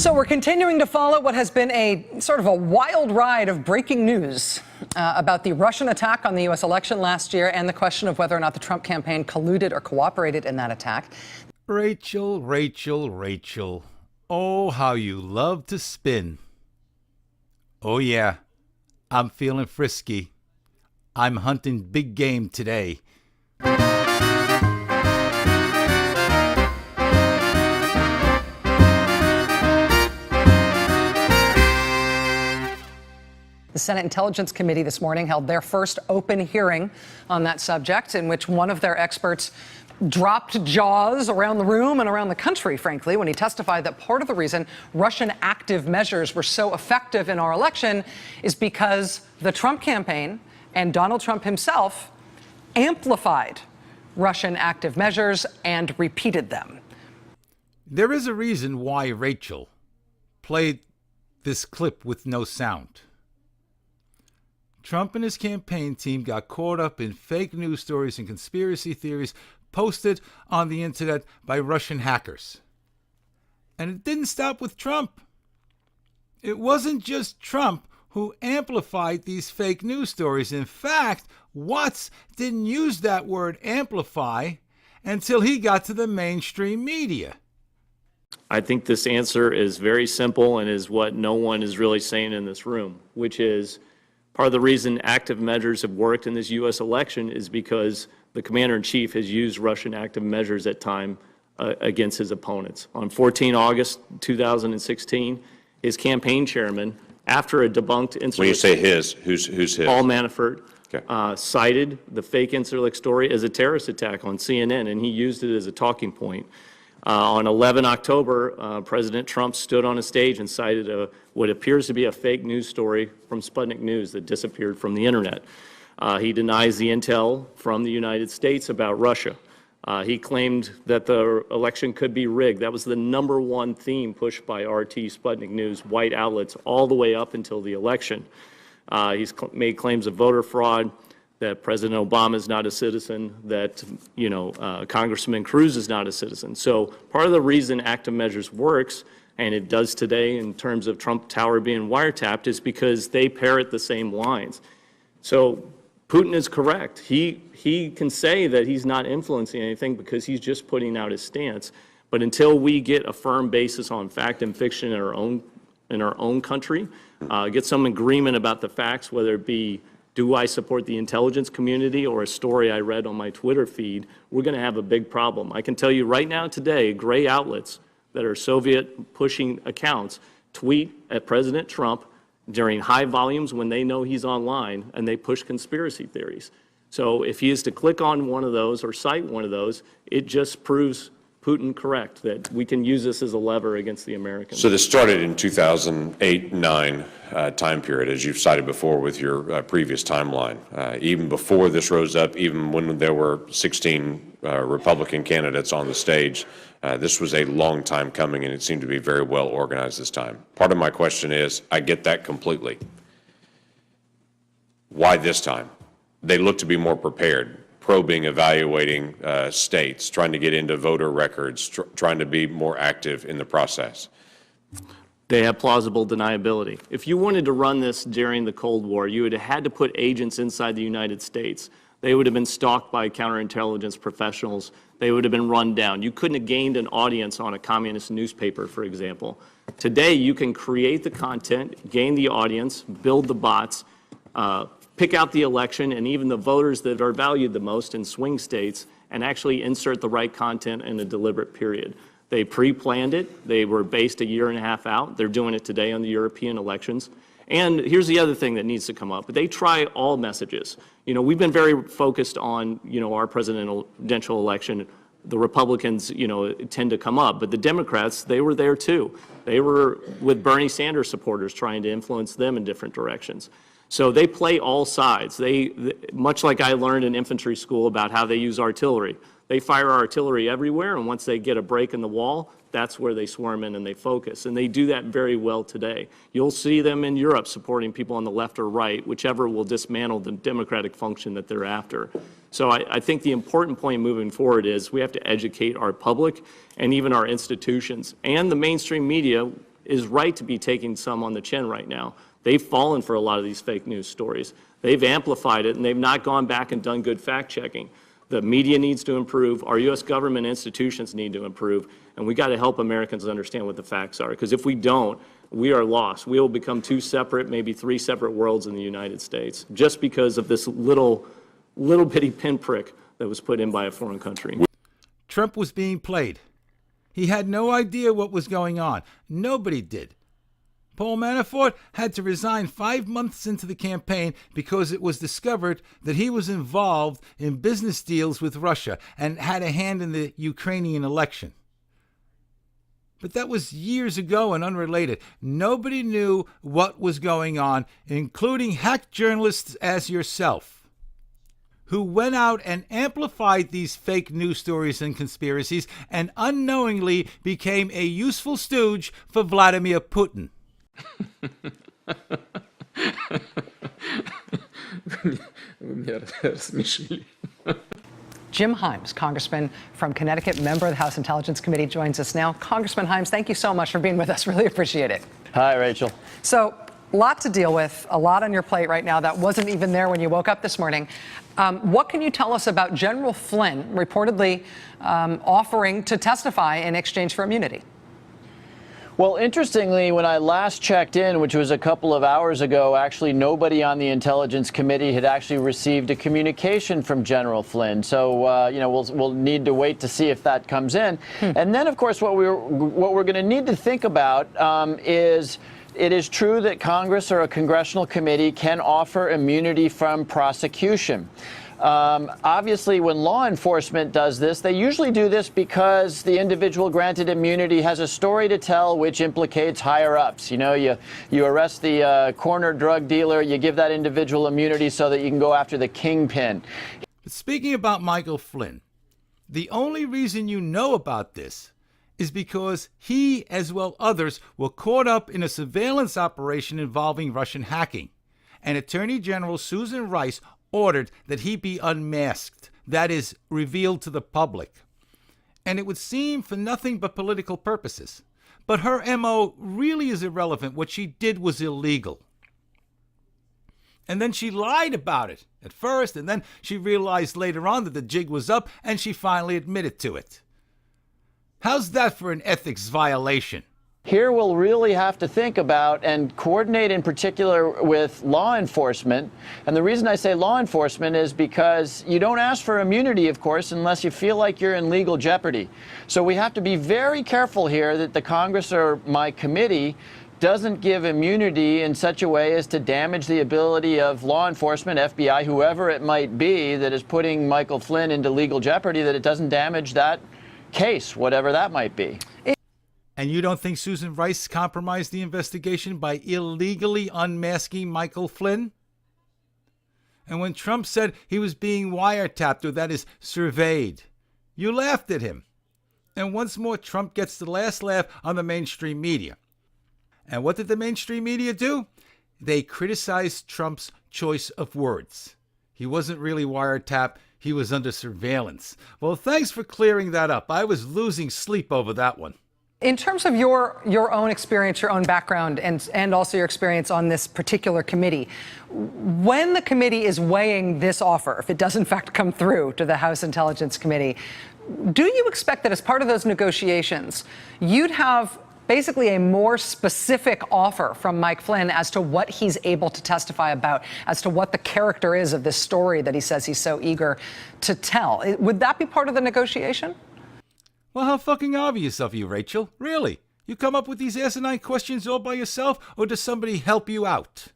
So we're continuing to follow what has been a sort of a wild ride of breaking news about the Russian attack on the U.S. election last year and the question of whether or not the Trump campaign colluded or cooperated in that attack. Rachel, Rachel, Rachel. Oh, how you love to spin. Oh, yeah, I'm feeling frisky. I'm hunting big game today. The Senate Intelligence Committee this morning held their first open hearing on that subject, in which one of their experts dropped jaws around the room and around the country, frankly, when he testified that part of the reason Russian active measures were so effective in our election is because the Trump campaign and Donald Trump himself amplified Russian active measures and repeated them. There is a reason why Rachel played this clip with no sound. Trump and his campaign team got caught up in fake news stories and conspiracy theories posted on the internet by Russian hackers. And it didn't stop with Trump. It wasn't just Trump who amplified these fake news stories. In fact, Watts didn't use that word amplify until he got to the mainstream media. I think this answer is very simple and is what no one is really saying in this room, which is part of the reason active measures have worked in this U.S. election is because the commander-in-chief has used Russian active measures at time against his opponents. On 14 August 2016, his campaign chairman, after a debunked Incirlik... When you say his, who's his? Paul Manafort, okay. Cited the fake Incirlik story as a terrorist attack on CNN, and he used it as a talking point. On 11 October, President Trump stood on a stage and cited what appears to be a fake news story from Sputnik News that disappeared from the internet. He denies the intel from the United States about Russia. He claimed that the election could be rigged. That was the #1 theme pushed by RT, Sputnik News, white outlets all the way up until the election. He's made claims of voter fraud, that President Obama is not a citizen, that, Congressman Cruz is not a citizen. So part of the reason active measures works, and it does today in terms of Trump Tower being wiretapped, is because they parrot the same lines. So Putin is correct. He can say that he's not influencing anything because he's just putting out his stance. But until we get a firm basis on fact and fiction in our own country, get some agreement about the facts, whether it be do I support the intelligence community or a story I read on my Twitter feed, we're going to have a big problem. I can tell you right now today, gray outlets that are Soviet-pushing accounts tweet at President Trump during high volumes when they know he's online, and they push conspiracy theories. So if he is to click on one of those or cite one of those, it just proves Putin correct, that we can use this as a lever against the Americans. So this started in 2008-9 time period, as you've cited before with your previous timeline. Even before this rose up, even when there were 16 Republican candidates on the stage, this was a long time coming, and it seemed to be very well organized this time. Part of my question is, I get that completely. Why this time? They look to be more prepared. Probing, evaluating states, trying to get into voter records, trying to be more active in the process. They have plausible deniability. If you wanted to run this during the Cold War, you would have had to put agents inside the United States. They would have been stalked by counterintelligence professionals. They would have been run down. You couldn't have gained an audience on a communist newspaper, for example. Today, you can create the content, gain the audience, build the bots, pick out the election and even the voters that are valued the most in swing states, and actually insert the right content in a deliberate period. They pre-planned it. They were based a year and a half out. They're doing it today on the European elections. And here's the other thing that needs to come up. They try all messages. We've been very focused on, our presidential election. The Republicans, tend to come up, but the Democrats, they were there too. They were with Bernie Sanders supporters trying to influence them in different directions. So they play all sides. They, much like I learned in infantry school about how they use artillery. They fire artillery everywhere, and once they get a break in the wall, that's where they swarm in and they focus. And they do that very well today. You'll see them in Europe supporting people on the left or right, whichever will dismantle the democratic function that they're after. So I think the important point moving forward is we have to educate our public and even our institutions and the mainstream media is right to be taking some on the chin right now. They've fallen for a lot of these fake news stories. They've amplified it, and they've not gone back and done good fact-checking. The media needs to improve. Our U.S. government institutions need to improve, and we got to help Americans understand what the facts are, because if we don't, we are lost. We will become two separate, maybe three separate worlds in the United States, just because of this little bitty pinprick that was put in by a foreign country. Trump was being played. He had no idea what was going on. Nobody did. Paul Manafort had to resign 5 months into the campaign because it was discovered that he was involved in business deals with Russia and had a hand in the Ukrainian election. But that was years ago and unrelated. Nobody knew what was going on, including hack journalists as yourself, who went out and amplified these fake news stories and conspiracies and unknowingly became a useful stooge for Vladimir Putin. Jim Himes, Congressman from Connecticut, member of the House Intelligence Committee, joins us now. Congressman Himes, thank you so much for being with us. Really appreciate it. Hi, Rachel. So, a lot to deal with, a lot on your plate right now that wasn't even there when you woke up this morning. What can you tell us about General Flynn reportedly offering to testify in exchange for immunity? Well, interestingly, when I last checked in, which was a couple of hours ago, actually nobody on the Intelligence Committee had actually received a communication from General Flynn. So, we'll need to wait to see if that comes in. And then, of course, what we're going to need to think about is it is true that Congress or a congressional committee can offer immunity from prosecution. Obviously, when law enforcement does this, they usually do this because the individual granted immunity has a story to tell which implicates higher-ups. You know, you arrest the corner drug dealer, you give that individual immunity so that you can go after the kingpin. But speaking about Michael Flynn, the only reason you know about this is because he, as well others, were caught up in a surveillance operation involving Russian hacking. And Attorney General Susan Rice ordered that he be unmasked, that is, revealed to the public. And it would seem for nothing but political purposes. But her MO really is irrelevant. What she did was illegal. And then she lied about it at first, and then she realized later on that the jig was up, and she finally admitted to it. How's that for an ethics violation? Here we'll really have to think about and coordinate in particular with law enforcement. And the reason I say law enforcement is because you don't ask for immunity, of course, unless you feel like you're in legal jeopardy. So we have to be very careful here that the Congress or my committee doesn't give immunity in such a way as to damage the ability of law enforcement, FBI, whoever it might be that is putting Michael Flynn into legal jeopardy, that it doesn't damage that case, whatever that might be. And you don't think Susan Rice compromised the investigation by illegally unmasking Michael Flynn? And when Trump said he was being wiretapped, or that is, surveyed, you laughed at him. And once more, Trump gets the last laugh on the mainstream media. And what did the mainstream media do? They criticized Trump's choice of words. He wasn't really wiretapped. He was under surveillance. Well, thanks for clearing that up. I was losing sleep over that one. In terms of your own experience, your own background, and also your experience on this particular committee, when the committee is weighing this offer, if it does in fact come through to the House Intelligence Committee, do you expect that as part of those negotiations, you'd have basically a more specific offer from Mike Flynn as to what he's able to testify about, as to what the character is of this story that he says he's so eager to tell? Would that be part of the negotiation? Well, how fucking obvious of you, Rachel. Really? You come up with these asinine questions all by yourself, or does somebody help you out?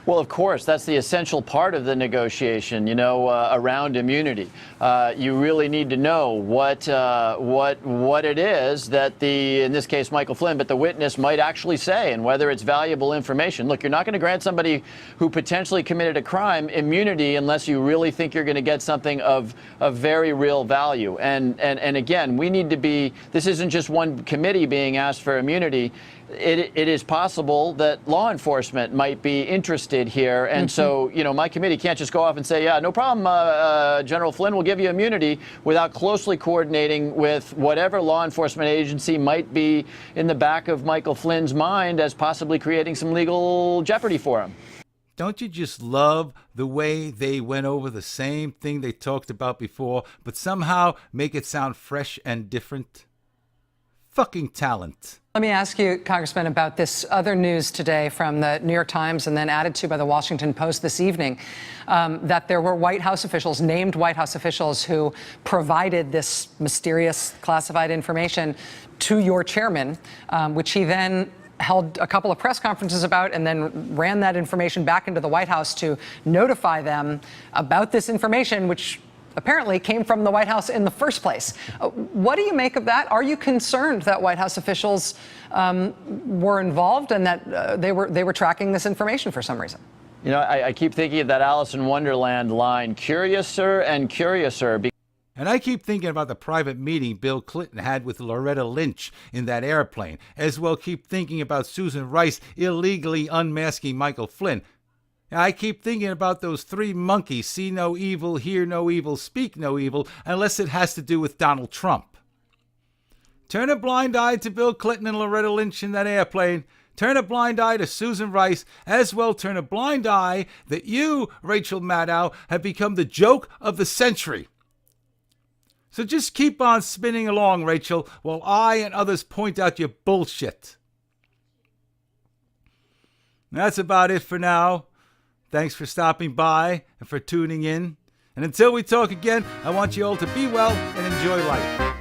Well, of course, that's the essential part of the negotiation, around immunity. You really need to know what it is that in this case, Michael Flynn, but the witness might actually say, and whether it's valuable information. Look, you're not going to grant somebody who potentially committed a crime immunity unless you really think you're going to get something of very real value. And again, we need to be, this isn't just one committee being asked for immunity. It is possible that law enforcement might be interested did here. And so, my committee can't just go off and say, yeah, no problem, General Flynn will give you immunity, without closely coordinating with whatever law enforcement agency might be in the back of Michael Flynn's mind as possibly creating some legal jeopardy for him. Don't you just love the way they went over the same thing they talked about before, but somehow make it sound fresh and different? Fucking talent. Let me ask you, Congressman, about this other news today from the New York Times and then added to by the Washington Post this evening, that there were White House officials, named White House officials, who provided this mysterious classified information to your chairman, which he then held a couple of press conferences about and then ran that information back into the White House to notify them about this information, which apparently came from the White House in the first place. What do you make of that? Are you concerned that White House officials were involved and that they were tracking this information for some reason? I keep thinking of that Alice in Wonderland line, curiouser and curiouser. And I keep thinking about the private meeting Bill Clinton had with Loretta Lynch in that airplane, as well keep thinking about Susan Rice illegally unmasking Michael Flynn. I keep thinking about those three monkeys, see no evil, hear no evil, speak no evil, unless it has to do with Donald Trump. Turn a blind eye to Bill Clinton and Loretta Lynch in that airplane. Turn a blind eye to Susan Rice, as well turn a blind eye that you, Rachel Maddow, have become the joke of the century. So just keep on spinning along, Rachel, while I and others point out your bullshit. That's about it for now. Thanks for stopping by and for tuning in. And until we talk again, I want you all to be well and enjoy life.